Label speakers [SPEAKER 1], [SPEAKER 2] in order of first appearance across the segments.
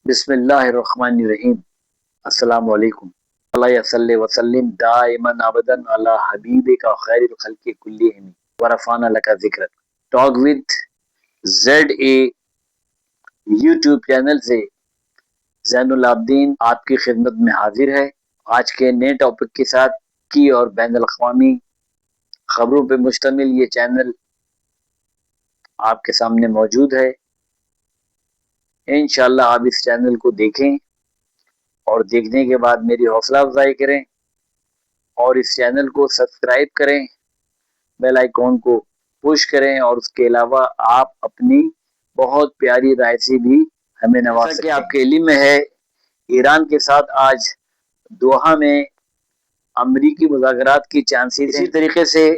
[SPEAKER 1] بسم اللہ الرحمن الرحیم۔ السلام علیکم۔ اللہ صلی وسلم دائما ابدا علی حبیبک خیر الخلق کلہم ورفعنا لک ذکرک۔ Talk with Z A YouTube channel سے زین العابدین آپ کی خدمت میں حاضر ہے۔ آج کے نئے ٹاپک کے ساتھ کی اور بین الاقوامی خبروں پہ مشتمل یہ چینل آپ کے سامنے موجود ہے۔ انشاءاللہ آپ اس چینل کو دیکھیں اور دیکھنے کے بعد میری حوصلہ افزائی کریں اور اس چینل کو سبسکرائب کریں، بیل آئیکن کو پش کریں، اور اس کے علاوہ آپ اپنی بہت پیاری رائے سے بھی ہمیں نواز سکتے ہیں۔ جیسا کہ آپ کے علم میں ہے، ایران کے ساتھ آج دوحہ میں امریکی مذاکرات کی چانسز ہیں۔ اسی طریقے سے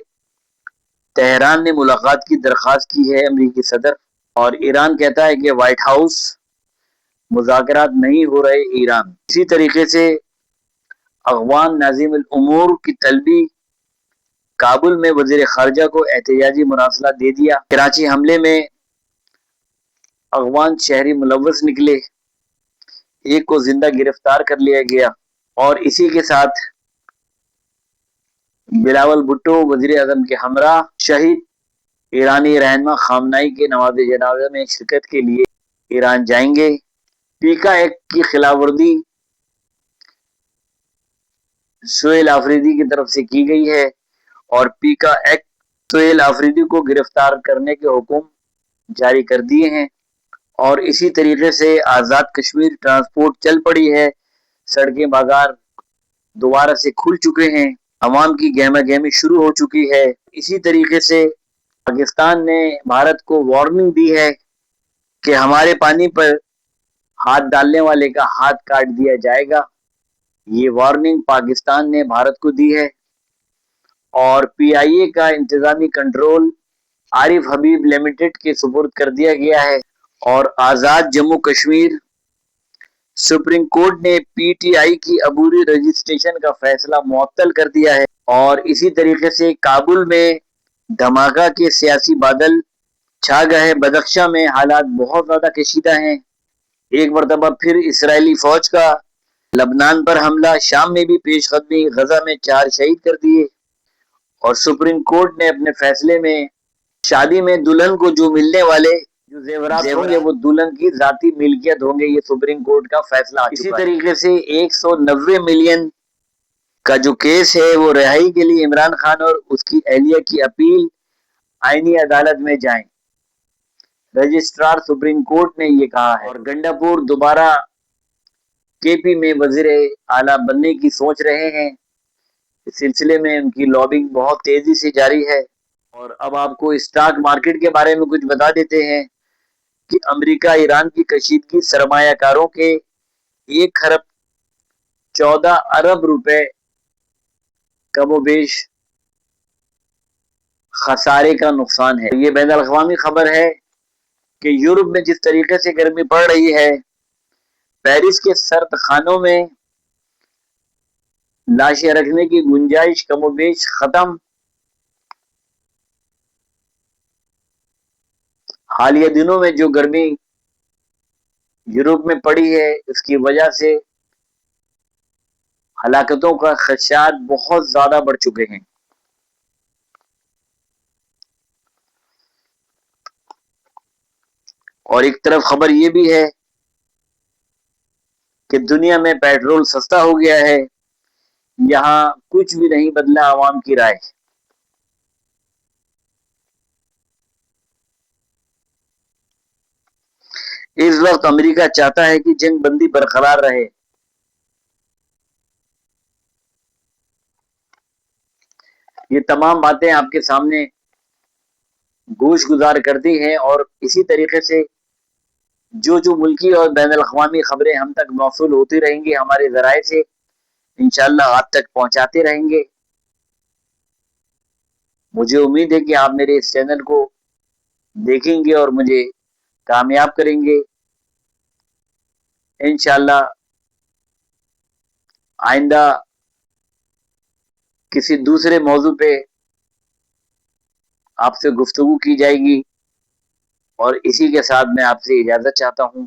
[SPEAKER 1] تہران نے ملاقات کی درخواست کی ہے امریکی صدر، اور ایران کہتا ہے کہ وائٹ ہاؤس مذاکرات نہیں ہو رہے ایران۔ اسی طریقے سے افغان ناظم الامور کی طلبی، کابل میں وزیر خارجہ کو احتجاجی مراسلہ دے دیا۔ کراچی حملے میں افغان شہری ملوث نکلے، ایک کو زندہ گرفتار کر لیا گیا۔ اور اسی کے ساتھ بلاول بھٹو وزیر اعظم کے ہمراہ شہید ایرانی رہنما خامنائی کے نماز جنازہ میں شرکت کے لیے ایران جائیں گے۔ پیکا ایکٹ کی خلاف ورزی سہیل آفریدی کی طرف سے کی گئی ہے، اور پیکا ایکٹ سہیل آفریدی کو گرفتار کرنے کے حکم جاری کر دیے ہیں۔ اور اسی طریقے سے آزاد کشمیر ٹرانسپورٹ چل پڑی ہے، سڑکیں بازار دوبارہ سے کھل چکے ہیں، عوام کی گہما گہمی شروع ہو چکی ہے۔ اسی طریقے سے پاکستان نے بھارت کو وارننگ دی ہے کہ ہمارے پانی پر ہاتھ ڈالنے والے کا ہاتھ کاٹ دیا جائے گا۔ یہ وارننگ پاکستان نے بھارت کو دی ہے، اور پی آئی اے کا انتظامی کنٹرول عارف حبیب لمیٹڈ کے سپرد کر دیا گیا ہے۔ اور آزاد جموں کشمیر، سپریم کورٹ نے پی ٹی آئی کی عبوری رجسٹریشن کا فیصلہ معطل کر دیا ہے۔ اور اسی طریقے سے کابل میں دھماکہ کے سیاسی بادل چھا گئے۔ بدخشاں میں حالات بہت زیادہ کشیدہ ہیں۔ ایک مرتبہ پھر اسرائیلی فوج کا لبنان پر حملہ، شام میں بھی پیش قدمی، غزہ میں 4 شہید کر دیے۔ اور سپریم کورٹ نے اپنے فیصلے میں شادی میں دلہن کو جو ملنے والے جو زیورات ہوں گے وہ دلہن کی ذاتی ملکیت ہوں گے، یہ سپریم کورٹ کا فیصلہ آ چکا ہے۔ اسی طریقے سے 190 ملین کا جو کیس ہے وہ رہائی کے لیے عمران خان اور اس کی اہلیہ کی اپیل آئینی عدالت میں جائیں، رجسٹرار سپریم کورٹ نے یہ کہا ہے۔ اور گنڈا پور دوبارہ کے پی میں وزیر اعلیٰ بننے کی سوچ رہے ہیں، اس سلسلے میں ان کی لابنگ بہت تیزی سے جاری ہے۔ اور اب آپ کو اسٹاک مارکیٹ کے بارے میں کچھ بتا دیتے ہیں کہ امریکہ ایران کی کشیدگی سرمایہ کاروں کے 1 ارب 14 ارب روپے کم و بیش خسارے کا نقصان ہے۔ یہ بین الاقوامی خبر ہے کہ یورپ میں جس طریقے سے گرمی پڑ رہی ہے، پیرس کے سرد خانوں میں لاشیں رکھنے کی گنجائش کم و بیش ختم۔ حالیہ دنوں میں جو گرمی یورپ میں پڑی ہے، اس کی وجہ سے ہلاکتوں کا خدشات بہت زیادہ بڑھ چکے ہیں۔ اور ایک طرف خبر یہ بھی ہے کہ دنیا میں پیٹرول سستا ہو گیا ہے، یہاں کچھ بھی نہیں بدلا عوام کی رائے۔ اس وقت امریکہ چاہتا ہے کہ جنگ بندی برقرار رہے۔ یہ تمام باتیں آپ کے سامنے گوش گزار کرتی ہیں، اور اسی طریقے سے جو ملکی اور بین الاقوامی خبریں ہم تک موصول ہوتی رہیں گی ہمارے ذرائع سے، انشاءاللہ آپ تک پہنچاتے رہیں گے۔ مجھے امید ہے کہ آپ میرے اس چینل کو دیکھیں گے اور مجھے کامیاب کریں گے۔ انشاءاللہ آئندہ کسی دوسرے موضوع پہ آپ سے گفتگو کی جائے گی، اور اسی کے ساتھ میں آپ سے اجازت چاہتا ہوں۔